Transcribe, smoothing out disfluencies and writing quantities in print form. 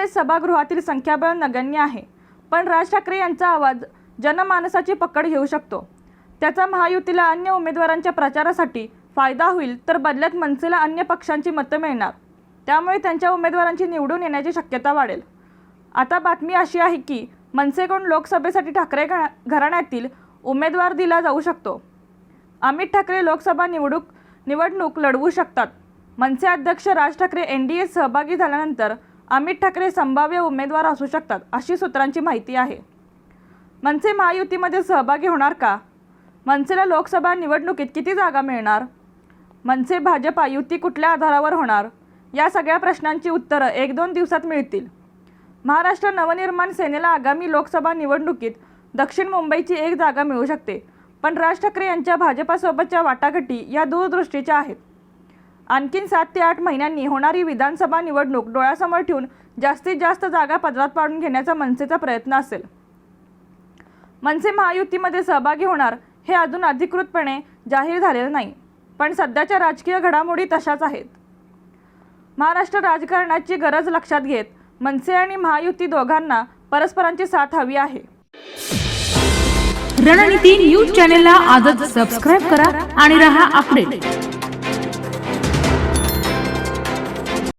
NDA सभागृहातील संख्याबळ नगण्य आहे, पण राज ठाकरे यांचा आवाज जनमानसाची पकड घेऊ शकतो. त्याचा महायुतीला अन्य उमेदवारांच्या प्रचारासाठी फायदा होईल, तर बदल्यात मनसेला अन्य पक्षांची मतं मिळणार. त्यामुळे त्यांच्या उमेदवारांची निवडून येण्याची शक्यता वाढेल. आता बातमी अशी आहे की मनसेकडून लोकसभेसाठी ठाकरे घराण्यातील उमेदवार दिला जाऊ शकतो. अमित ठाकरे लोकसभा निवडणूक लढवू शकतात. मनसे अध्यक्ष राज ठाकरे NDA सहभागी झाल्यानंतर अमित ठाकरे संभाव्य उमेदवार असू शकतात, अशी सूत्रांची माहिती आहे. मनसे महायुतीमध्ये सहभागी होणार का? मनसेला लोकसभा निवडणुकीत किती जागा मिळणार? मनसे भाजपा युती कुठल्या आधारावर होणार? या सगळ्या प्रश्नांची उत्तरं 1-2 दिवसात मिळतील. महाराष्ट्र नवनिर्माण सेनेला आगामी लोकसभा निवडणुकीत दक्षिण मुंबईची 1 जागा मिळू शकते, पण राज ठाकरे यांच्या भाजपासोबतच्या वाटाघाटी या दूरदृष्टीच्या आहेत. आणखीन 7 ते 8 महिन्यांनी होणारी विधानसभा निवडणूक डोळ्यासमोर ठेवून जास्तीत जास्त जागा पदरात पाडून घेण्याचा मनसेचा प्रयत्न असेल. मनसे महायुतीमध्ये सहभागी होणार हे अजून अधिकृतपणे जाहीर झालेलं नाही, पण सध्याच्या राजकीय घडामोडी तशाच आहेत. महाराष्ट्र राजकारणाची गरज लक्षात घेत मनसे आणि महायुती दोघांना परस्परांची साथ हवी आहे. रणनीती न्यूज चॅनलला आजच सबस्क्राइब करा आणि रहा अपडेट.